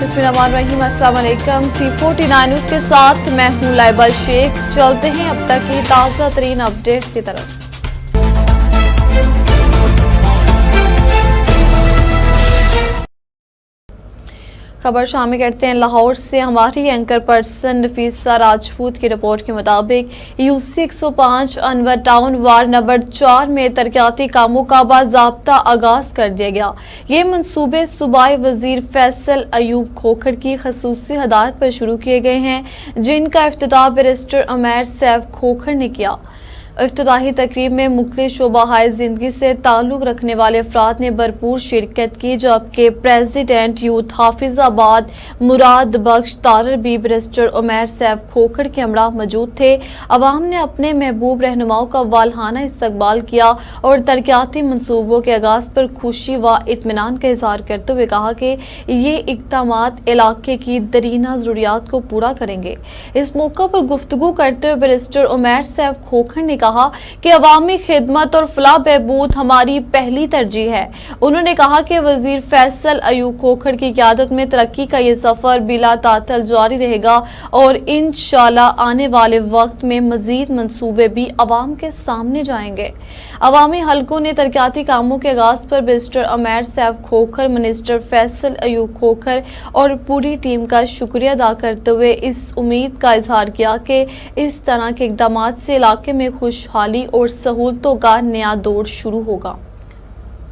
बिस्मिल्लाहिर्रहमानिर्रहीम। अस्सलाम वालेकुम। C49 न्यूज़ के साथ मैं हूं लाइबा शेख। चलते हैं अब तक की ताज़ा तरीन अपडेट्स की तरफ। खबर शामिल करते हैं लाहौर से। हमारी एंकर पर्सन नफीसा राजपूत की रिपोर्ट के मुताबिक UC 105 Anwar town ward number 4 में तरक्याती कामों का बाज़ाब्ता आगाज कर दिया गया। ये मंसूबे सूबाई वजीर फैसल अयूब खोखर की खसूसी हदायत पर शुरू किए गए हैं, जिनका इफ्तिताह बैरिस्टर उमैर सैफ खोखर ने किया। इफ्तिताही तकरीब में मुख्तलिफ शोबाहाए ज़िंदगी से ताल्लुक़ रखने वाले अफराद ने भरपूर शिरकत की, जबकि प्रेसिडेंट यूथ हाफिजाबाद मुराद बख्श तारर भी बैरिस्टर उमैर सैफ खोखर के हमरा मौजूद थे। अवाम ने अपने महबूब रहनुमाओं का वालहाना इस्तकबाल किया और तरक्याती मनसूबों के आगाज़ पर खुशी व इत्मीनान का इजहार करते हुए कहा कि ये इक़दामात इलाके की दरीना ज़रूरियात को पूरा करेंगे। इस मौका पर गुफ्तगू करते हुए बैरिस्टर उमैर सैफ खोखर ने कहा कि अवामी खिदमत और फलाह बहबूद हमारी पहली तरजीह है। उन्होंने कहा कि वजीर फैसल अयूब खोखर की क़यादत में तरक्की का ये सफ़र बिला तातल जारी रहेगा और इंशाअल्लाह आने वाले वक्त में मजीद मंसूबे भी अवाम के सामने जाएंगे। अवामी हलकों ने तरक्याती कामों के आगाज़ पर बैरिस्टर उमैर सैफ खोखर, मिनिस्टर फैसल अयूब खोखर और पूरी टीम का शुक्रिया अदा करते हुए इस उम्मीद का इजहार किया कि इस तरह के इक़दामात से इलाके में खुशहाली और सहूलतों का नया दौर शुरू होगा।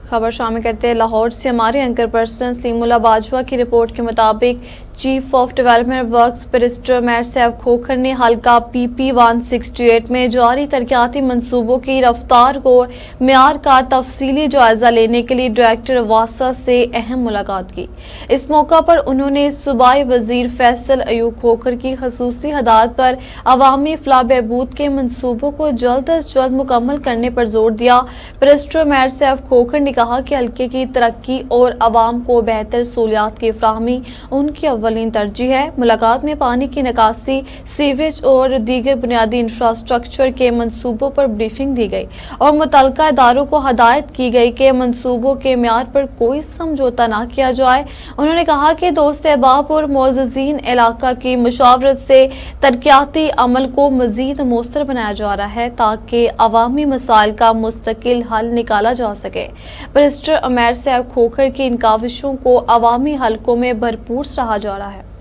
खबर शामिल करते हैं लाहौर से। हमारे एंकर पर्सन सलीमुल्लाह बाजवा की रिपोर्ट के मुताबिक chief of development works barrister Umair Saif Khokhar ने हल्का PP 168 में जारी तरक्याती मनसूबों की रफ्तार और म्यार का तफसीली जायजा लेने के लिए डायरेक्टर वासा से अहम मुलाकात की। इस मौका पर उन्होंने सूबाई वजीर फैसल अयूब खोखर की खसूसी हदायत पर अवामी फलाह बहबूद के मनसूबों को जल्द अज जल्द मुकम्मल करने पर जोर दिया। बैरिस्टर उमैर सैफ खोखर ने कहा कि हल्के की तरक्की और अवाम को बेहतर सहूलियात की फराहमी उनकी अव्वलीन तरजीह है। मुलाकात में पानी की निकासी, सीवरेज और दीगर बुनियादी इंफ्रास्ट्रक्चर के मंसूबों पर ब्रीफिंग दी गई और मुतल्लिका इदारों को हदायत की गई कि मंसूबों के म्यार पर कोई समझौता न किया जाए। उन्होंने कहा कि दोस्त अहबाब और मोअज़्ज़िज़ीन इलाका की मुशावरत से तरक्याती अमल को मज़ीद मौसर बनाया जा रहा है ताकि अवामी मसाइल का मुस्तकिल हल निकाला जा सके। बैरिस्टर उमैर सैफ खोखर की इन काविशों को अवामी हलकों में भरपूर सराहा जा रहा है।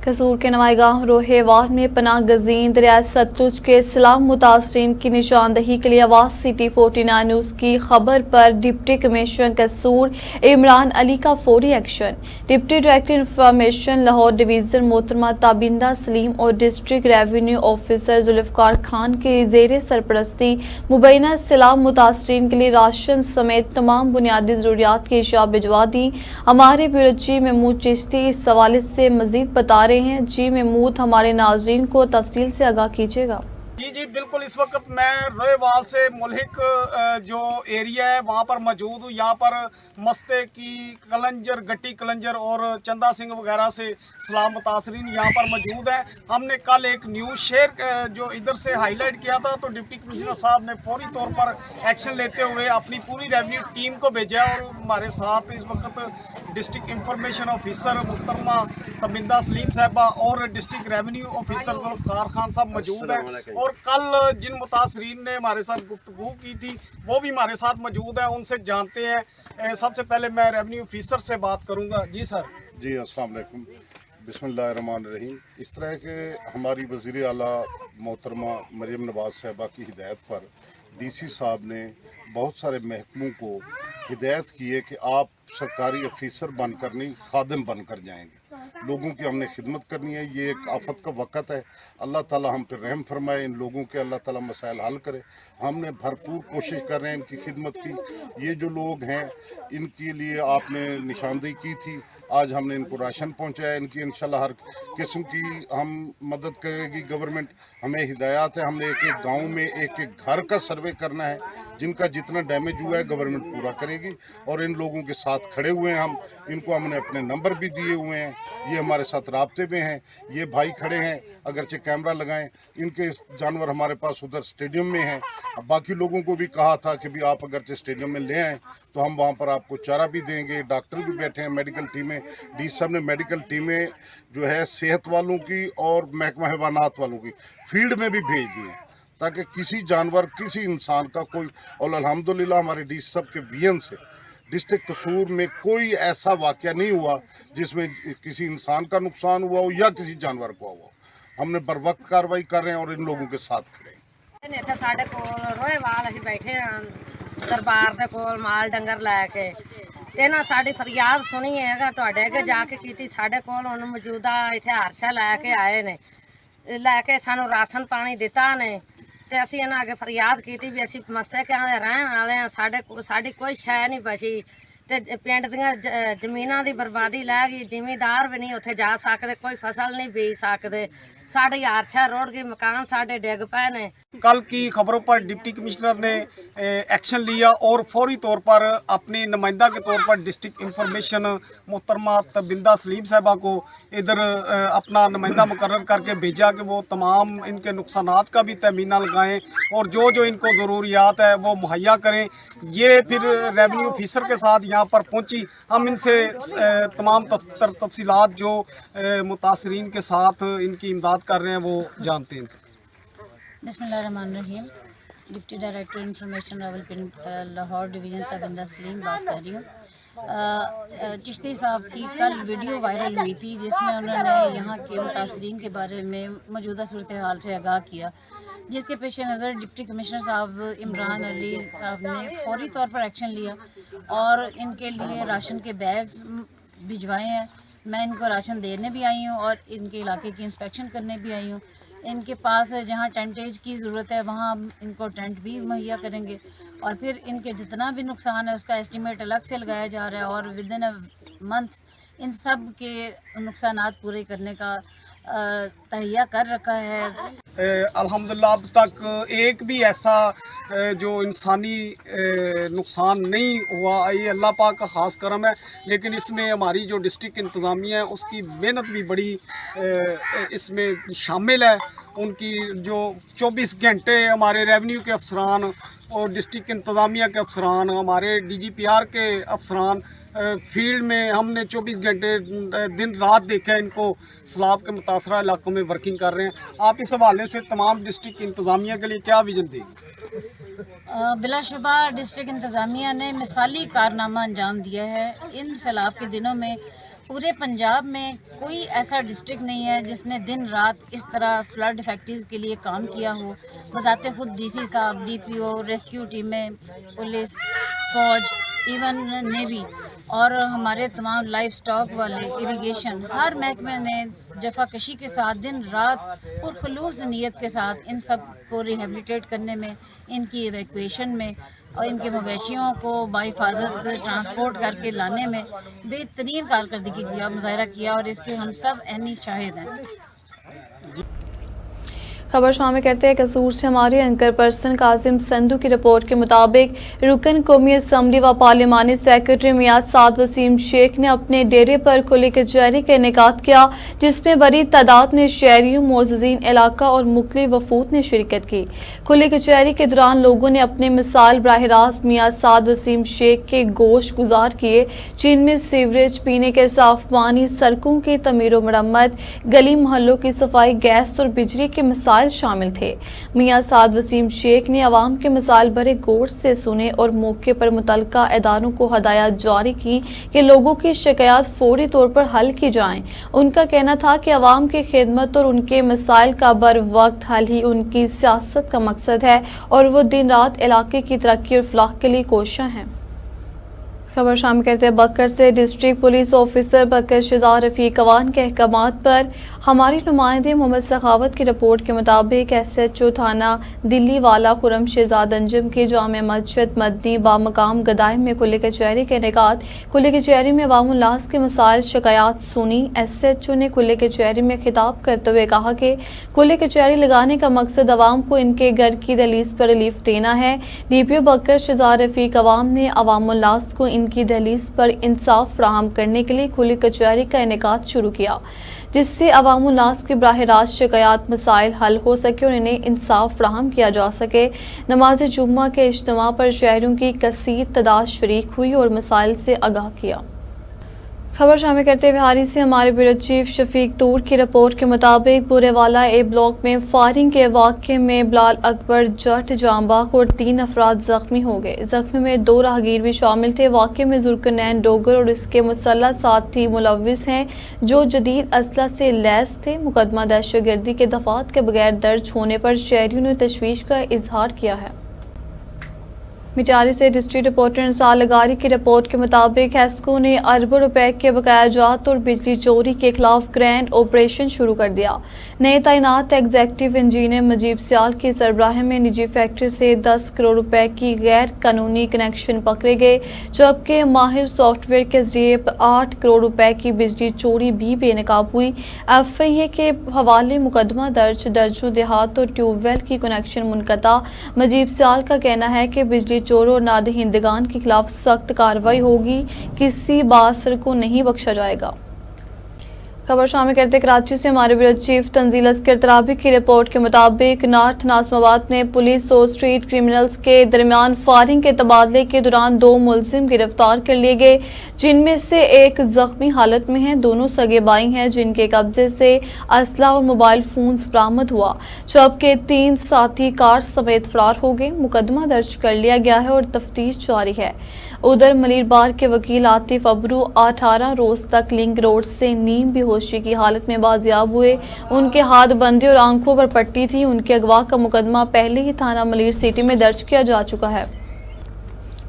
कसूर के नवाईगाह रोहेवार में पनाह गजीन दरिया सतलुज के सैलाब मुतासरीन की निशानदही के लिए आवाज़ CT49 न्यूज़ की खबर पर डिप्टी कमिश्नर कसूर इमरान अली का फौरी action. Deputy director information Lahore division मोहतरमा ताबिंदा सलीम और district revenue officer Zulfiqar Khan की ज़ेर सरपरस्ती मुबैना सैलाब मुतासरीन के लिए राशन समेत तमाम बुनियादी ज़रूरियात की अशिया भिजवा दी। हमारे ब्यूरो चीफ महमूद चिश्ती इस हवाले से मज़ीद बता रहे हैं। जी महमूद, हमारे नाज़रीन को तफसील से आगाह कीजिएगा। जी बिल्कुल। इस वक्त मैं रोहेवाल से मुल्हिक जो एरिया है वहाँ पर मौजूद हूँ। यहाँ पर मस्ते की कलंजर, गट्टी कलंजर और चंदा सिंह वगैरह से सलाम मुतासरीन यहाँ पर मौजूद हैं। हमने कल एक न्यूज़ शेयर जो इधर से हाईलाइट किया था, तो डिप्टी कमिश्नर साहब ने फौरी तौर पर एक्शन लेते हुए अपनी पूरी रेवेन्यू टीम को भेजा और हमारे साथ इस वक्त district information officer मुहतरमा Tabinda Salim साहबा और district revenue officer Zulfiqar Khan साहब मौजूद हैं। और कल जिन मुतासरीन ने हमारे साथ गुफ्तगू की थी वो भी हमारे साथ मौजूद हैं, उनसे जानते हैं। सबसे पहले मैं रेवेन्यू ऑफिसर से बात करूंगा। जी सर। जी अस्सलाम वालेकुम, बिस्मिल्लाहिर्रहमानिर्रहीम। इस तरह के हमारी वज़ीर आला मोहतरमा मरियम नवाज़ साहबा की हिदायत पर DC साहब ने बहुत सारे महकमों को हिदायत की है कि आप सरकारी अफिसर बनकर नहीं, खादिम बनकर जाएंगे। लोगों की हमने खिदमत करनी है। ये एक आफत का वक़्त है। अल्लाह ताला हम पर रहम फरमाए, इन लोगों के अल्लाह ताला मसाइल हल करे। हमने भरपूर कोशिश कर रहे हैं इनकी खिदमत की। ये जो लोग हैं इनके लिए आपने निशानदेही की थी, आज हमने इनको राशन पहुंचाया। इनकी इंशाल्लाह हर किस्म की हम मदद करेगी गवर्नमेंट। हमें हिदायत है, हमने एक एक गाँव में एक एक घर का सर्वे करना है। जिनका जितना डैमेज हुआ है गवर्नमेंट पूरा करेगी और इन लोगों के साथ खड़े हुए हैं हम। इनको हमने अपने नंबर भी दिए हुए हैं, ये हमारे साथ राब्ते में हैं। ये भाई खड़े हैं, अगरचे कैमरा लगाएं, इनके जानवर हमारे पास उधर स्टेडियम में हैं। अब बाकी लोगों को भी कहा था कि भी आप अगरचे स्टेडियम में ले आएँ तो हम वहाँ पर आपको चारा भी देंगे। डॉक्टर भी बैठे हैं, मेडिकल टीमें, डी साहब ने मेडिकल टीमें जो है सेहत वालों की और महकमा हैवानात वालों की फील्ड में भी भेज दी हैं ताकि किसी जानवर किसी इंसान का कोई, और अल्हम्दुलिल्लाह हमारे डी साहब के विजन से डिस्ट्रिक्ट कसूर में कोई ऐसा वाक़या नहीं हुआ जिसमें किसी इंसान का नुकसान हुआ हो या किसी जानवर को हुआ हो। हमने बर वक्त कार्रवाई कर रहे हैं और इन लोगों के साथ खड़े हैं। ਇੱਥੇ ਸਾਡੇ ਕੋਲ ਰੋਹੇਵਾਲ ਅਸੀਂ ਬੈਠੇ ਹਾਂ ਦਰਬਾਰ ਦੇ ਕੋਲ ਮਾਲ ਡੰਗਰ ਲੈ ਕੇ ਤੇ ਨਾ ਸਾਡੀ ਫਰਿਆਦ ਸੁਣੀ ਹੈਗਾ ਤੁਹਾਡੇ ਅੱਗੇ ਜਾ ਕੇ ਕੀਤੀ। ਸਾਡੇ ਕੋਲ ਹੁਣ ਮੌਜੂਦਾ ਇੱਥੇ ਹਾਰਸ਼ਾ ਲੈ ਕੇ ਆਏ ਨੇ, ਲੈ ਕੇ ਸਾਨੂੰ ਰਾਸ਼ਨ ਪਾਣੀ ਦਿੱਤਾ ਨੇ ਤੇ ਅਸੀਂ ਇਹਨਾਂ ਅੱਗੇ ਫਰਿਆਦ ਕੀਤੀ ਵੀ ਅਸੀਂ ਮਸਤਕਿਆਂ ਦੇ ਰਹਿਣ ਵਾਲੇ ਹਾਂ, ਸਾਡੀ ਕੋਈ ਸ਼ੈ ਨਹੀਂ ਬਚੀ ਤੇ ਪਿੰਡ ਦੀਆਂ ਜ਼ਮੀਨਾਂ ਦੀ ਬਰਬਾਦੀ ਲੈ ਗਈ। ਜ਼ਿਮੀਂਦਾਰ ਵੀ ਨਹੀਂ ਉੱਥੇ ਜਾ ਸਕਦੇ, ਕੋਈ ਫਸਲ ਨਹੀਂ ਬੀਜ ਸਕਦੇ। साढ़े हादसा रोड के मकान साढ़े डिग पे ने। कल की खबरों पर डिप्टी कमिश्नर ने एक्शन लिया और फौरी तौर पर अपनी नुमाइंदा के तौर पर डिस्ट्रिक्ट इंफॉर्मेशन मोहतरमा तबिंदा सलीम साहबा को इधर अपना नुमाइंदा मुकर्रर करके भेजा कि वो तमाम इनके नुकसानात का भी तमीना लगाएं और जो जो इनको ज़रूरियात है वो मुहैया करें। ये फिर रेवेन्यू ऑफिसर के साथ यहाँ पर पहुँची, हम इनसे तमाम तफसीलात जो मुतासरीन के साथ इनकी इमदाद कर रहे हैं वो जानते हैं। बिस्मिल्लाहिर्रहमानिर्रहीम। Deputy director information Rawalpindi Lahore division Tabinda Saleem बात कर रही हूँ। चिश्ती साहब की कल वीडियो वायरल हुई थी जिसमें उन्होंने यहाँ के मुतासरीन के बारे में मौजूदा सूरत हाल से आगाह किया, जिसके पेश नज़र डिप्टी कमिश्नर साहब इमरान अली साहब ने फौरी तौर पर एक्शन लिया और इनके लिए राशन के बैग्स भिजवाए हैं। मैं इनको राशन देने भी आई हूँ और इनके इलाके की इंस्पेक्शन करने भी आई हूँ। इनके पास जहाँ टेंटेज की ज़रूरत है वहाँ हम इनको टेंट भी मुहैया करेंगे और फिर इनके जितना भी नुकसान है उसका एस्टीमेट अलग से लगाया जा रहा है और with in a month in सब के नुकसानात पूरे करने का तहिया कर रखा है। अल्हम्दुलिल्लाह अब तक एक भी ऐसा जो इंसानी नुकसान नहीं हुआ, ये अल्लाह पाक का ख़ास करम है। लेकिन इसमें हमारी जो डिस्ट्रिक्ट इंतज़ामिया है उसकी मेहनत भी बड़ी इसमें शामिल है। उनकी जो 24 घंटे हमारे रेवेन्यू के अफसरान और डिस्ट्रिक्ट इंतज़ामिया के अफसरान, हमारे DGPR के अफसरान फील्ड में हमने 24 घंटे दिन रात देखा है, इनको सैलाब के मुतासरा इलाकों में वर्किंग कर रहे हैं। आप इस हवाले से तमाम डिस्ट्रिक्ट इंतज़ामिया के लिए क्या विजन देंगे? बिलाशुबा डिस्ट्रिक्ट इंतज़ामिया ने मिसाली कारनामा अंजाम दिया है। इन सैलाब के दिनों में पूरे पंजाब में कोई ऐसा डिस्ट्रिक्ट नहीं है जिसने दिन रात इस तरह फ्लड इफेक्टिव के लिए काम किया हो। बजाते खुद DC साहब, DPO, रेस्क्यू टीमें, पुलिस, फौज, इवन नेवी और हमारे तमाम लाइफ स्टॉक वाले, इरिगेशन, हर महकमे ने जफाकशी के साथ दिन रात पुरखलूस नीयत के साथ इन सब को रिहेबिलिटेट करने में, इनकी एवैक्यूएशन में और इनके मवेशियों को बाहिफाजत ट्रांसपोर्ट करके लाने में बेहतरीन कारकर्दगी का मुजाहरा किया और इसके हम सब ऐनी शाहिद हैं। खबर शामिल करते हैं कसूर से हमारे एंकर पर्सन काजिम संधू की रिपोर्ट के मुताबिक रुकन कौमी असम्बली व पार्लिमानी सेक्रेटरी मियां साद वसीम शेख ने अपने डेरे पर खुली कचहरी का इनेकाद किया, जिसमें बड़ी तादाद में शहरियों, मोअज़्ज़िज़ीन इलाका और मुख्तलिफ वफूद ने शिरकत की। खुली कचहरी के दौरान लोगों ने अपने मिसाल बराह रास्त मियां साद वसीम शेख के गोश गुजार किए, जिनमें सीवरेज, पीने के साफ पानी, सड़कों की तमीर व मरम्मत, गली मोहल्लों की सफाई, गैस और बिजली के मिसाइल शामिल थे। मियां साद वसीम शेख ने अवाम के मिसाल भरे गौर से सुने और मौके पर मुतल्लिका इदारों को हदायत जारी की कि लोगों की शिकायत फौरी तौर पर हल की जाएं। उनका कहना था कि अवाम की खिदमत और उनके मिसाइल का बर वक्त हल ही उनकी सियासत का मकसद है और वो दिन रात इलाके की तरक्की और फलाह के लिए कोशिश हैं। खबर शामिल करते हैं बकर से। डिस्ट्रिक्ट पुलिस ऑफिसर बकर शहजाद रफीक अवान के अहकामात पर हमारी नुमाइंदे मोहम्मद सखावत की रिपोर्ट के मुताबिक SHO थाना दिल्ली वाला खुरम शहजाद अंजुम की जामे मस्जिद मदनी बामकाम गदाइम में खुले कचहरी के इनेकात। खुले कचहरी में अवामुल्लास के मसाइल शिकायत सुनी। SHO ने खुले कचहरी में खिताब करते हुए कहा कि खुले कचहरी लगाने का मकसद अवाम को इनके घर की दहलीज पर रिलीफ देना है। DPO बकर शहजाद रफीक अवाम ने अवामुल्लास को इनकी दहलीज पर इंसाफ फराहम करने के लिए खुली कचहरी का इनेकात शुरू किया, जिससे अवामुल्लास की बराह रास्त शिकायत मसाइल हल हो सके और इन्हें इंसाफ फराहम किया जा सके। नमाज जुम्मा के इज्तिमा पर शहरों की कसीर तादाद शरीक हुई और मसाइल से आगाह किया। खबर शामिल करते हुए हारी से हमारे ब्यूरो चीफ शफीक तूर की रिपोर्ट के मुताबिक बुरेवाला ए ब्लॉक में फायरिंग के वाक़े में बिलाल अकबर जट जांबाग और 3 अफराद जख्मी हो गए। जख्मी में 2 राहगीर भी शामिल थे। वाक़े में जुल्करनैन डोगर और इसके मुसल्लह साथी मुलविस हैं जो जदीद असला से लैस थे। मुकदमा दहशतगर्दी के दफात के बगैर दर्ज होने पर शहरियों ने तशवीश का इजहार किया है। मिटारी से डिस्ट्रिक्ट रिपोर्टर इंसार लगारी की रिपोर्ट के मुताबिक हेस्को ने अरबों रुपए के बकाया जात और बिजली चोरी के खिलाफ ग्रैंड ऑपरेशन शुरू कर दिया। नए तैनात एग्जीक्यूटिव इंजीनियर मजीब सियाल की सरबराह में निजी फैक्ट्री से 10 करोड़ रुपए की गैर कानूनी कनेक्शन पकड़े गए, जबकि माहिर सॉफ्टवेयर के जरिए 8 करोड़ रुपए की बिजली चोरी भी बेनकाब हुई। FIA के हवाले मुकदमा दर्ज, दर्जों देहात और ट्यूबवेल की कनेक्शन मुनक़ता। मजीब सियाल का कहना है कि बिजली चोरों और नादहिंदगान के खिलाफ सख्त कार्रवाई होगी, किसी बासर को नहीं बख्शा जाएगा। खबर शामिल करते कराची से हमारे ब्यूरो चीफ तंजील अस्कर तराबी की रिपोर्ट के मुताबिक नॉर्थ नाज़िमाबाद में पुलिस और स्ट्रीट क्रिमिनल्स के दरमियान फायरिंग के तबादले के दौरान 2 मुलजिम गिरफ्तार कर लिए गए, जिनमें से एक जख्मी हालत में है। दोनों सगे भाई हैं जिनके कब्जे से असला और मोबाइल फोन्स बरामद हुआ, जबकि 3 साथी कार समेत फरार हो गए। मुकदमा दर्ज कर लिया गया है और तफ्तीश जारी है। उधर मलिर बार के वकील आतिफ अबरू 18 रोज तक लिंक रोड से नीम बेहोशी की हालत में बाजियाब हुए। उनके हाथ बंधे और आंखों पर पट्टी थी। उनके अगवा का मुकदमा पहले ही थाना मलिर सिटी में दर्ज किया जा चुका है।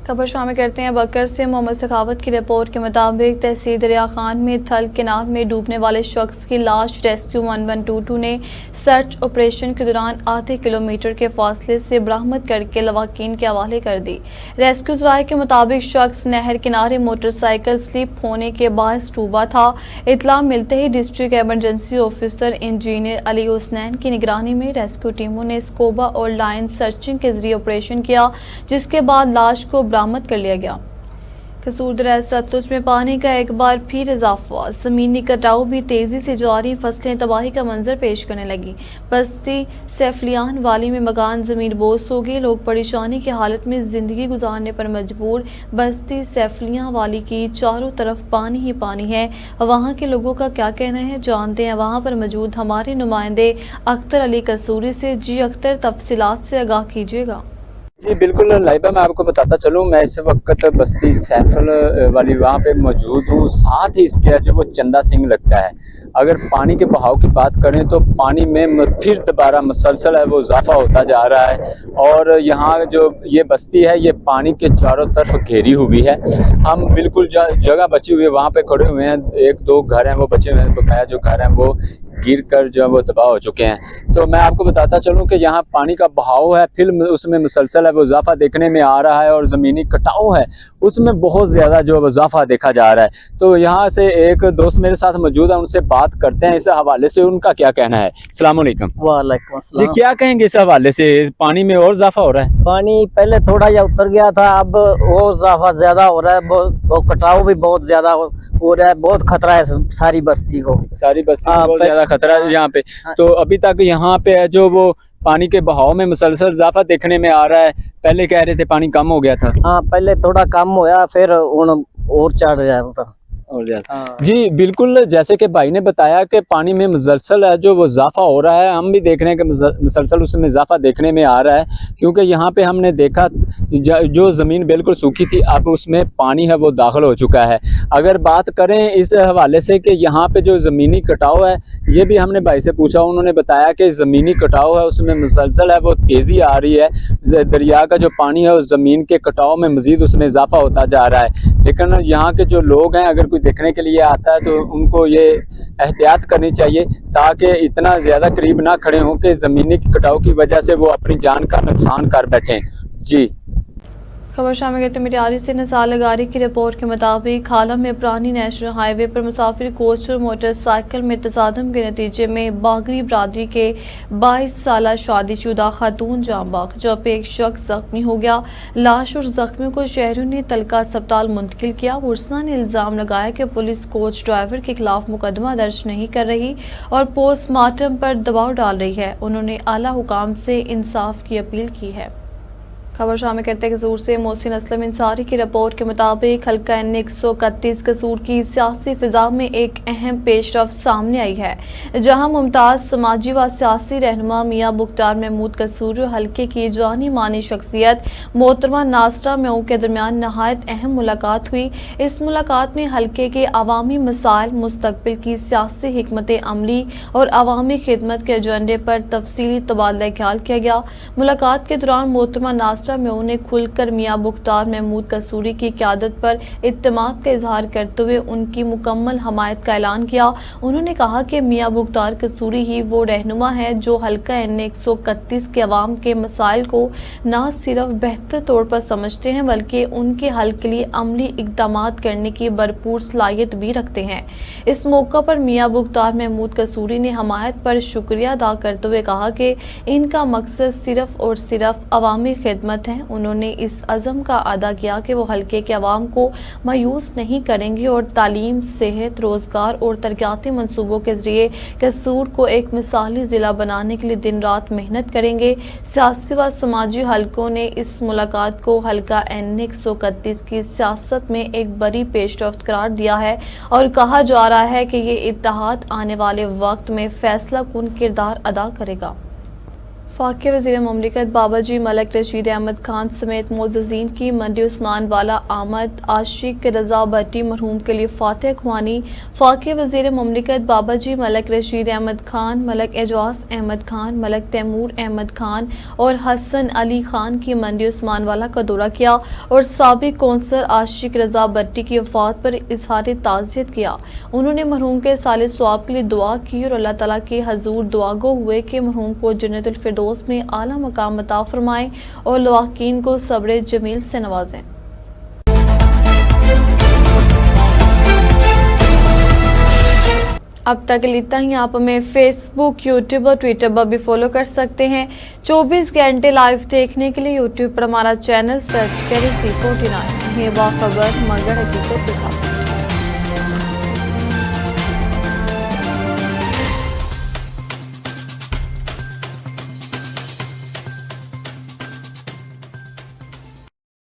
खबर शामिल करते हैं बकर से। मोहम्मद सखावत की रिपोर्ट के मुताबिक तहसील दरिया खान में थल केनाल में डूबने वाले शख्स की लाश रेस्क्यू 1122 ने सर्च ऑपरेशन के दौरान आधे किलोमीटर के फासले से बरामद करके लवाकीन के हवाले कर दी। रेस्क्यू ज़राए के मुताबिक शख्स नहर किनारे मोटरसाइकिल स्लिप होने के बायस डूबा था। इतला मिलते ही district emergency officer engineer Ali Husnain की निगरानी में रेस्क्यू टीमों ने स्कोबा और लाइन सर्चिंग के जरिए ऑपरेशन किया, जिसके बाद लाश को बरामद कर लिया गया। कसूर दरिया सतलुज में पानी का एक बार फिर इजाफा। ज़मीनी कटाव भी तेज़ी से जारी, फसलें तबाही का मंजर पेश करने लगी। बस्ती सैफलियान वाली में मकान ज़मीन बोस हो गए, लोग परेशानी की हालत में ज़िंदगी गुजारने पर मजबूर। बस्ती सैफलियान वाली की चारों तरफ पानी ही पानी है। वहाँ के लोगों का क्या कहना है, जानते हैं वहाँ पर मौजूद हमारे नुमाइंदे अख्तर अली कसूरी से। जी अख्तर, तफसीलात से आगाह कीजिएगा। जी बिल्कुल लाइबा, मैं आपको बताता चलूँ, मैं इस वक्त बस्ती सैफल वाली वहाँ पे मौजूद हूँ। साथ ही इसके जो वो चंदा सिंह लगता है। अगर पानी के बहाव की बात करें तो पानी में फिर दोबारा मुसलसल है वो इजाफा होता जा रहा है और यहाँ जो ये बस्ती है ये पानी के चारों तरफ घेरी हुई है। हम बिल्कुल जगह बची हुई है वहाँ पे खड़े हुए हैं। 1-2 घर हैं वो बचे हुए हैं, बकाया जो घर हैं वो गिर कर जो है वो तबाह हो चुके हैं। तो मैं आपको बताता चलूँ कि यहाँ पानी का बहाव है, फिर उसमें मुसलसल है वो इजाफा देखने में आ रहा है और ज़मीनी कटाव है उसमें बहुत ज़्यादा जो इजाफा देखा जा रहा है। तो यहाँ से एक दोस्त मेरे साथ मौजूद है, उनसे बात करते हैं इस हवाले से, उनका क्या कहना है। अस्सलाम वालेकुम। वालेकुम जी, अस्सलाम। क्या कहेंगे इस हवाले से, पानी में और इजाफा हो रहा है? पानी पहले थोड़ा या उतर गया था, अब वो इजाफा ज्यादा हो रहा है, वो कटाव भी बहुत ज्यादा हो रहा है। बहुत खतरा है सारी बस्ती को, सारी बस्ती हाँ, में बहुत ज्यादा खतरा है यहाँ पे। तो अभी तक यहाँ पे है जो वो पानी के बहाव में मुसलसल इजाफा देखने में आ रहा है। पहले कह रहे थे पानी कम हो गया था। हाँ पहले थोड़ा कम होया, फिर और चढ़ गया था। और ज़्यादा। जी बिल्कुल, जैसे कि भाई ने बताया कि पानी में मुसलसल है जो वो इजाफा हो रहा है, हम भी देख रहे हैं कि मुसलसल उसमें इजाफा देखने में आ रहा है, क्योंकि यहाँ पे हमने देखा जो ज़मीन बिल्कुल सूखी थी अब उसमें पानी है वो दाखिल हो चुका है। अगर बात करें इस हवाले से कि यहाँ पे जो ज़मीनी कटाव है, ये भी हमने भाई से पूछा, उन्होंने बताया कि ज़मीनी कटाव है उसमें मुसलसल है वो तेज़ी आ रही है, दरिया का जो पानी है उस ज़मीन के कटाव में मज़ीद उसमें इजाफा होता जा रहा है। लेकिन यहाँ के जो लोग हैं अगर कोई देखने के लिए आता है तो उनको ये एहतियात करनी चाहिए ताकि इतना ज़्यादा करीब ना खड़े हों कि ज़मीनी कटाव की वजह से वो अपनी जान का नुकसान कर बैठें। जी खबर शामिल करते मिटारी से नसार लगारी की रिपोर्ट के मुताबिक हाल में पुरानी नेशनल हाईवे पर मुसाफिर कोच और मोटरसाइकिल में तसादम के नतीजे में बागरी बरादरी के 22 साल शादीशुदा खातून जाँ बाग, जब एक शख्स जख्मी हो गया। लाश और जख्मियों को शहरियों ने तलका अस्पताल मुंतकिल किया। उर्सना ने इल्ज़ाम लगाया कि पुलिस कोच ड्राइवर के खिलाफ मुकदमा दर्ज नहीं कर रही और पोस्टमार्टम पर दबाव डाल रही है। उन्होंने आला हुकाम से इंसाफ की अपील की है। खबर शामिल करते कसूर से मोहसिन असलम इंसारी की रिपोर्ट के मुताबिक हल्का N 131 कसूर की सियासी फिजा में एक अहम पेशरफ्त सामने आई है, जहां मुमताज़ समाजी व सियासी रहनुमा मियाँ मुख्तार महमूद कसूर और हल्के की जानी मानी शख्सियत मोहतरमा नास्टा मेऊ के दरमियान नहायत अहम मुलाकात हुई। इस मुलाकात में हल्के के अवामी मसाइल, मुस्तकबिल की सियासी हिकमत अमली और अवामी खिदमत के एजेंडे पर तफसीली तबादला ख्याल किया गया। मुलाकात के दौरान मोहतरमा नास्टा में उन्हें खुलकर मियाँ मुख्तार महमूद कसूरी की क़यादत पर इत्तेमाद का इजहार करते हुए उनकी मुकम्मल हमायत का ऐलान किया। उन्होंने कहा कि मियाँ मुख्तार कसूरी ही वो रहनुमा है जो हल्का N 131 के अवाम के मसाइल को न सिर्फ बेहतर तौर पर समझते हैं बल्कि उनके हल के लिए अमली इक़दामात करने की भरपूर सलाहियत भी रखते हैं। इस मौका पर मियाँ मुख्तार महमूद कसूरी ने हमायत पर शुक्रिया अदा करते हुए कहा कि इनका मकसद सिर्फ और सिर्फ अवामी खिदमत है। उन्होंने इस अज़म का अदा किया कि वो हल्के के अवाम को मायूस नहीं करेंगे और तालीम, सेहत, रोज़गार और तरक्याती मंसूबों के ज़रिए कसूर को एक मिसाली ज़िला बनाने के लिए दिन रात मेहनत करेंगे। सियासी व समाजी हलकों ने इस मुलाकात को हल्का N 131 की सियासत में एक बड़ी पेशरफ्त करार दिया है और कहा जा रहा है कि ये इत्तेहाद आने वाले वक्त में फैसला कुन किरदार अदा करेगा। फाक़ी वज़ीर मुमलिकत बाबाजी मलिक रशीद अहमद खान समेत मोअज़्ज़ज़ीन की मंडी उस्मान वाला आमद, आशिक रज़ा भट्टी मरहूम के लिए फातिहा ख्वानी। फाक़ी वज़ीर मुमलिकत बाबाजी मलिक रशीद अहमद खान, मलिक एजाज अहमद खान, मलिक तैमूर अहमद खान और हसन अली खान की मंडी उस्मान वाला का दौरा किया और साबिक़ कौंसलर आशिक रज़ा भट्टी की वफ़ात पर इज़हार ताज़ियत किया। उन्होंने मरहूम के साले सवाब के लिए दुआ की और अल्लाह ताला के हजूर दुआगो हुए कि मरहूम को जन्नतुल फिरदौस में आला मकाम अता फरमाएं और लवाकीन को सब्र जमील से नवाजें। अब तक इतना ही। आप हमें फेसबुक, यूट्यूब और ट्विटर पर भी फॉलो कर सकते हैं। 24 घंटे लाइव देखने के लिए यूट्यूब पर हमारा चैनल सर्च करें C49। ये बाखबर मगर हकीकत के साथ।